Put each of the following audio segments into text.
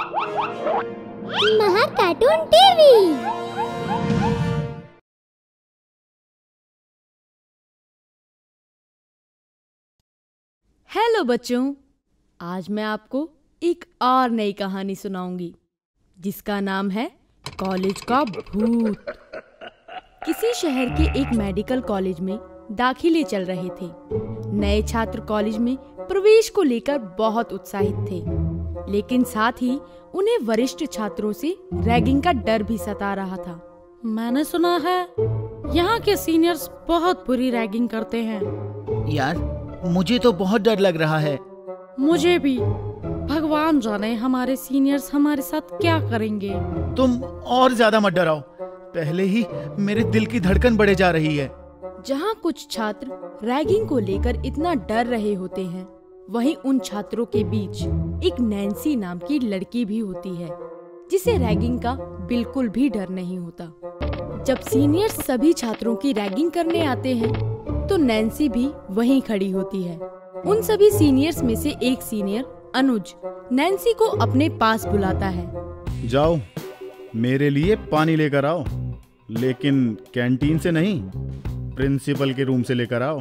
महा cartoon TV. Hello बच्चों, आज मैं आपको एक और नई कहानी सुनाऊंगी जिसका नाम है कॉलेज का भूत। किसी शहर के एक मेडिकल कॉलेज में दाखिले चल रहे थे। नए छात्र कॉलेज में प्रवेश को लेकर बहुत उत्साहित थे, लेकिन साथ ही उन्हें वरिष्ठ छात्रों से रैगिंग का डर भी सता रहा था। मैंने सुना है यहाँ के सीनियर्स बहुत बुरी रैगिंग करते हैं। यार, मुझे तो बहुत डर लग रहा है। मुझे भी। भगवान जाने हमारे सीनियर्स हमारे साथ क्या करेंगे। तुम और ज्यादा मत डराओ, पहले ही मेरे दिल की धड़कन बढ़े जा रही है। जहाँ कुछ छात्र रैगिंग को लेकर इतना डर रहे होते हैं, वहीं उन छात्रों के बीच एक नैन्सी नाम की लड़की भी होती है जिसे रैगिंग का बिल्कुल भी डर नहीं होता। जब सीनियर्स सभी छात्रों की रैगिंग करने आते हैं तो नैन्सी भी वहीं खड़ी होती है। उन सभी सीनियर्स में से एक सीनियर अनुज नैन्सी को अपने पास बुलाता है। जाओ, मेरे लिए पानी लेकर आओ, लेकिन कैंटीन से नहीं, प्रिंसिपल के रूम से लेकर आओ।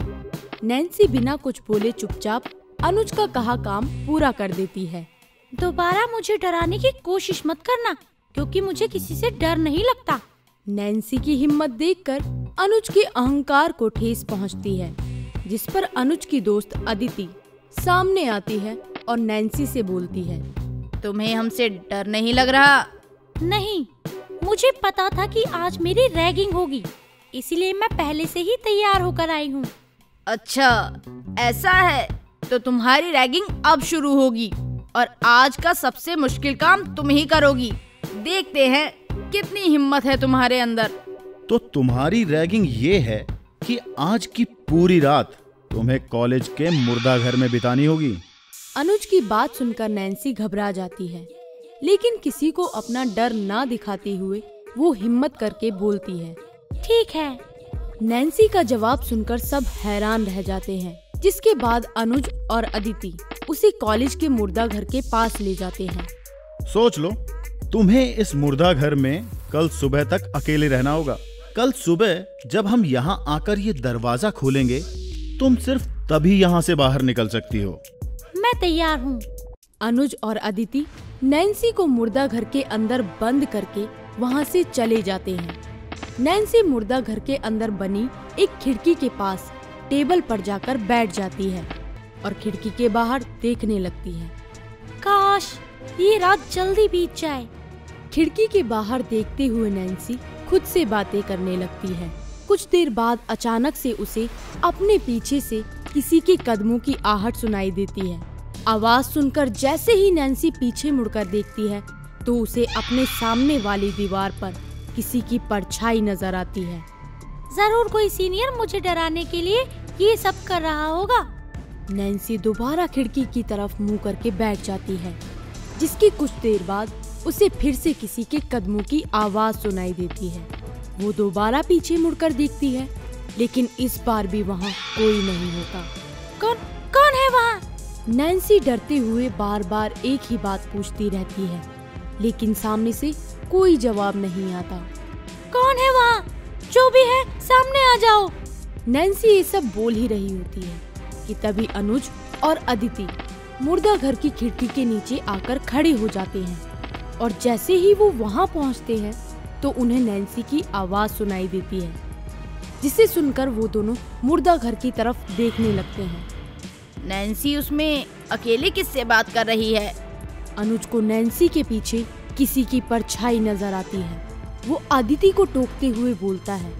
नैन्सी बिना कुछ बोले चुपचाप अनुज का कहा काम पूरा कर देती है। दोबारा मुझे डराने की कोशिश मत करना, क्योंकि मुझे किसी से डर नहीं लगता। नैन्सी की हिम्मत देखकर अनुज के अहंकार को ठेस पहुंचती है, जिस पर अनुज की दोस्त अदिति सामने आती है और नैन्सी से बोलती है, तुम्हें हमसे डर नहीं लग रहा? नहीं, मुझे पता था कि आज मेरी रैगिंग होगी, इसलिए मैं पहले से ही तैयार होकर आई हूँ। अच्छा, ऐसा है तो तुम्हारी रैगिंग अब शुरू होगी और आज का सबसे मुश्किल काम तुम ही करोगी। देखते हैं कितनी हिम्मत है तुम्हारे अंदर। तो तुम्हारी रैगिंग ये है कि आज की पूरी रात तुम्हें कॉलेज के मुर्दा घर में बितानी होगी। अनुज की बात सुनकर नैन्सी घबरा जाती है, लेकिन किसी को अपना डर ना दिखाते हुए वो हिम्मत करके बोलती है, ठीक है। नैन्सी का जवाब सुनकर सब हैरान रह जाते हैं, जिसके बाद अनुज और अदिति उसे कॉलेज के मुर्दा घर के पास ले जाते हैं। सोच लो, तुम्हें इस मुर्दा घर में कल सुबह तक अकेले रहना होगा। कल सुबह जब हम यहाँ आकर ये दरवाजा खोलेंगे, तुम सिर्फ तभी यहाँ से बाहर निकल सकती हो। मैं तैयार हूँ। अनुज और अदिति नैन्सी को मुर्दा घर के अंदर बंद करके वहाँ से चले जाते हैं। नैन्सी मुर्दा घर के अंदर बनी एक खिड़की के पास टेबल पर जाकर बैठ जाती है और खिड़की के बाहर देखने लगती है। काश ये रात जल्दी बीत जाए। खिड़की के बाहर देखते हुए नैन्सी खुद से बातें करने लगती है। कुछ देर बाद अचानक से उसे अपने पीछे से किसी के कदमों की आहट सुनाई देती है। आवाज सुनकर जैसे ही नैन्सी पीछे मुड़कर देखती है तो उसे अपने सामने वाली दीवार पर किसी की परछाई नजर आती है। जरूर कोई सीनियर मुझे डराने के लिए ये सब कर रहा होगा। नैन्सी दोबारा खिड़की की तरफ मुंह करके बैठ जाती है, जिसकी कुछ देर बाद उसे फिर से किसी के कदमों की आवाज सुनाई देती है। वो दोबारा पीछे मुड़कर देखती है, लेकिन इस बार भी वहाँ कोई नहीं होता। कौन है वहाँ? नैन्सी डरते हुए बार बार एक ही बात पूछती रहती है, लेकिन सामने से कोई जवाब नहीं आता। कौन है वहाँ? जो भी है सामने आ जाओ। नैन्सी ये सब बोल ही रही होती है कि तभी अनुज और अदिति मुर्दा घर की खिड़की के नीचे आकर खड़े हो जाते हैं, और जैसे ही वो वहाँ पहुँचते हैं तो उन्हें नैन्सी की आवाज सुनाई देती है, जिसे सुनकर वो दोनों मुर्दा घर की तरफ देखने लगते हैं। नैन्सी उसमें अकेले किससे बात कर रही है? अनुज को नैन्सी के पीछे किसी की परछाई नजर आती है। वो अदिति को टोकते हुए बोलता है,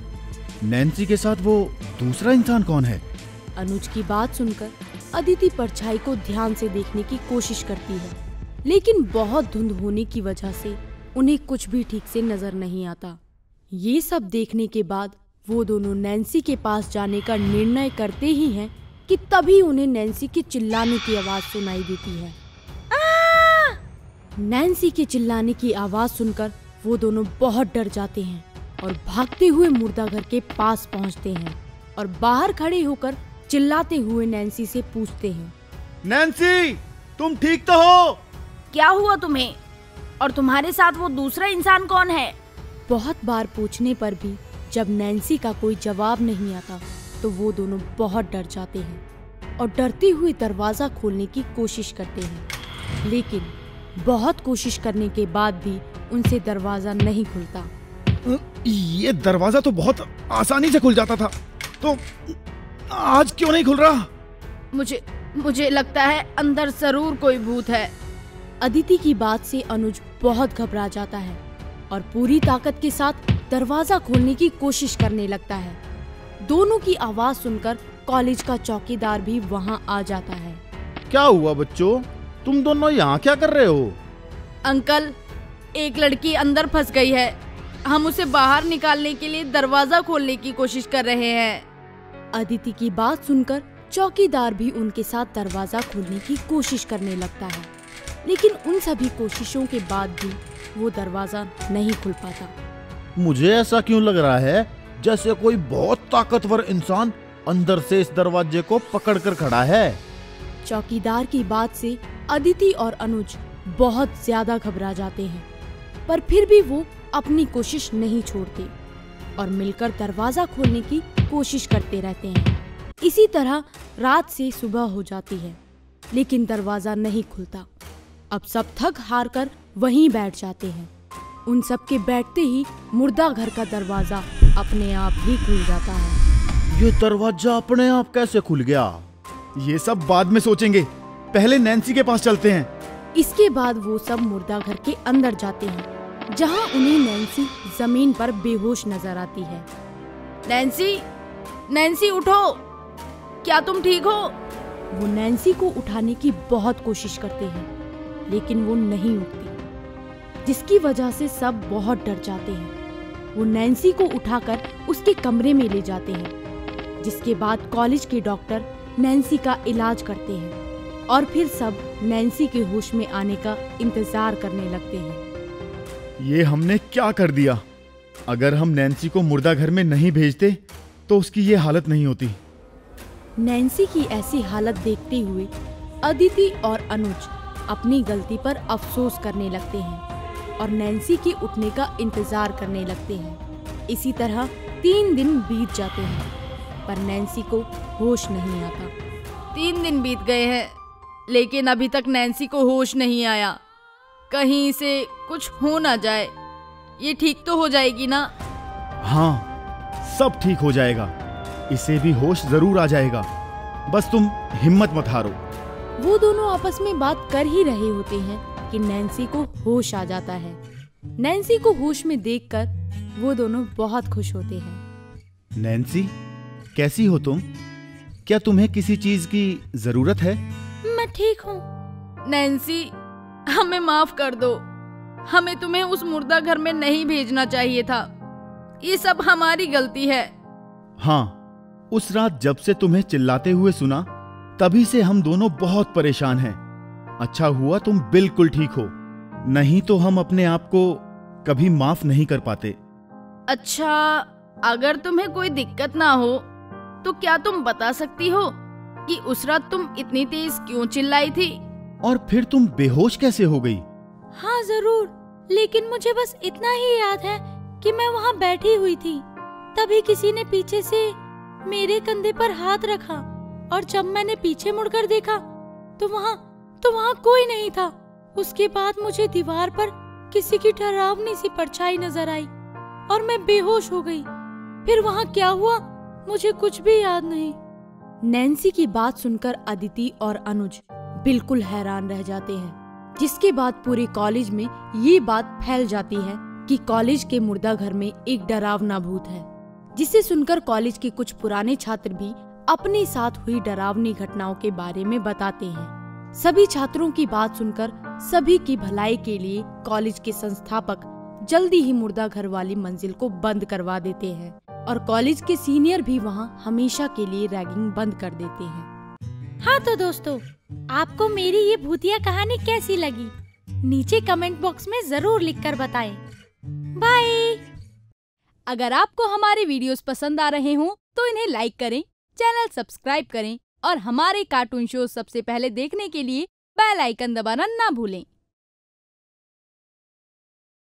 नैन्सी के साथ वो दूसरा इंसान कौन है? अनुज की बात सुनकर अदिति परछाई को ध्यान से देखने की कोशिश करती है, लेकिन बहुत धुंध होने की वजह से उन्हें कुछ भी ठीक से नजर नहीं आता। ये सब देखने के बाद वो दोनों नैन्सी के पास जाने का निर्णय करते ही हैं कि तभी उन्हें नैन्सी के चिल्लाने की आवाज सुनाई देती है। नैन्सी के चिल्लाने की आवाज सुनकर वो दोनों बहुत डर जाते हैं और भागते हुए मुर्दा घर के पास पहुंचते हैं और बाहर खड़े होकर चिल्लाते हुए नैन्सी से पूछते हैं, नैन्सी, तुम ठीक तो हो? क्या हुआ तुम्हें? और तुम्हारे साथ वो दूसरा इंसान कौन है? बहुत बार पूछने पर भी जब नैन्सी का कोई जवाब नहीं आता तो वो दोनों बहुत डर जाते हैं और डरते हुए दरवाजा खोलने की कोशिश करते हैं, लेकिन बहुत कोशिश करने के बाद भी उनसे दरवाजा नहीं खुलता। ये दरवाजा तो बहुत आसानी से खुल जाता था, तो आज क्यों नहीं खुल रहा? मुझे लगता है अंदर जरूर कोई भूत है। अदिति की बात से अनुज बहुत घबरा जाता है और पूरी ताकत के साथ दरवाजा खोलने की कोशिश करने लगता है। दोनों की आवाज सुनकर कॉलेज का चौकीदार भी वहां आ जाता है। क्या हुआ बच्चों, तुम दोनों यहाँ क्या कर रहे हो? अंकल, एक लड़की अंदर फंस गई है। हम उसे बाहर निकालने के लिए दरवाजा खोलने की कोशिश कर रहे हैं। अदिति की बात सुनकर चौकीदार भी उनके साथ दरवाजा खोलने की कोशिश करने लगता है, लेकिन उन सभी कोशिशों के बाद भी वो दरवाजा नहीं खुल पाता। मुझे ऐसा क्यों लग रहा है जैसे कोई बहुत ताकतवर इंसान अंदर से इस दरवाजे को पकड़कर खड़ा है। चौकीदार की बात से अदिति और अनुज बहुत ज्यादा घबरा जाते हैं, पर फिर भी वो अपनी कोशिश नहीं छोड़ते और मिलकर दरवाजा खोलने की कोशिश करते रहते हैं। इसी तरह रात से सुबह हो जाती है, लेकिन दरवाजा नहीं खुलता। अब सब थक हार कर वहीं बैठ जाते हैं। उन सब के बैठते ही मुर्दा घर का दरवाजा अपने आप ही खुल जाता है। ये दरवाजा अपने आप कैसे खुल गया? ये सब बाद में सोचेंगे, पहले नैन्सी के पास चलते हैं। इसके बाद वो सब मुर्दा घर के अंदर जाते हैं, जहाँ उन्हें नैन्सी जमीन पर बेहोश नजर आती है। नैन्सी उठो, क्या तुम ठीक हो? वो नैन्सी को उठाने की बहुत कोशिश करते हैं, लेकिन वो नहीं उठती, जिसकी वजह से सब बहुत डर जाते हैं। वो नैन्सी को उठाकर उसके कमरे में ले जाते हैं, जिसके बाद कॉलेज के डॉक्टर नैन्सी का इलाज करते हैं और फिर सब नैन्सी के होश में आने का इंतजार करने लगते हैं। ये हमने क्या कर दिया? अगर हम नैन्सी को मुर्दा घर में नहीं भेजते तो उसकी ये हालत नहीं होती। नैन्सी की ऐसी हालत देखते हुए अदिति और अनुज अपनी गलती पर अफसोस करने लगते हैं और नैन्सी के उठने का इंतजार करने लगते हैं। इसी तरह 3 दिन बीत जाते हैं, पर नैन्सी को होश नहीं आता। 3 दिन बीत गए हैं, लेकिन अभी तक नैन्सी को होश नहीं आया। कहीं इसे कुछ हो ना जाए। ये ठीक तो हो जाएगी ना? हाँ, सब ठीक हो जाएगा। इसे भी होश जरूर आ जाएगा, बस तुम हिम्मत मत हारो। वो दोनों आपस में बात कर ही रहे होते हैं कि नैन्सी को होश आ जाता है। नैन्सी को होश में देखकर वो दोनों बहुत खुश होते हैं। नैन्सी, कैसी हो तुम? क्या तुम्हें किसी चीज की जरूरत है? मैं ठीक हूँ। नैन्सी, हमें माफ कर दो। हमें तुम्हें उस मुर्दा घर में नहीं भेजना चाहिए था। ये सब हमारी गलती है। हाँ, उस रात जब से तुम्हें चिल्लाते हुए सुना, तभी से हम दोनों बहुत परेशान हैं। अच्छा हुआ तुम बिल्कुल ठीक हो, नहीं तो हम अपने आप को कभी माफ नहीं कर पाते। अच्छा, अगर तुम्हें कोई दिक्कत ना हो तो क्या तुम बता सकती हो कि उस रात तुम इतनी तेज क्यों चिल्लाई थी? और फिर तुम बेहोश कैसे हो गई? हाँ जरूर, लेकिन मुझे बस इतना ही याद है कि मैं वहाँ बैठी हुई थी, तभी किसी ने पीछे से मेरे कंधे पर हाथ रखा और जब मैंने पीछे मुड़कर देखा तो वहाँ कोई नहीं था। उसके बाद मुझे दीवार पर किसी की डरावनी सी परछाई नजर आई और मैं बेहोश हो गई। फिर वहाँ क्या हुआ मुझे कुछ भी याद नहीं। नैन्सी की बात सुनकर अदिति और अनुज बिल्कुल हैरान रह जाते हैं, जिसके बाद पूरे कॉलेज में ये बात फैल जाती है कि कॉलेज के मुर्दा घर में एक डरावना भूत है, जिसे सुनकर कॉलेज के कुछ पुराने छात्र भी अपने साथ हुई डरावनी घटनाओं के बारे में बताते हैं। सभी छात्रों की बात सुनकर सभी की भलाई के लिए कॉलेज के संस्थापक जल्दी ही मुर्दा घर वाली मंजिल को बंद करवा देते हैं और कॉलेज के सीनियर भी वहां हमेशा के लिए रैगिंग बंद कर देते हैं। हाँ तो दोस्तों, आपको मेरी ये भूतिया कहानी कैसी लगी? नीचे कमेंट बॉक्स में जरूर लिखकर बताएं। बाय। अगर आपको हमारे वीडियोस पसंद आ रहे हों तो इन्हें लाइक करें, चैनल सब्सक्राइब करें और हमारे कार्टून शो सबसे पहले देखने के लिए बेल आइकन दबाना ना भूलें।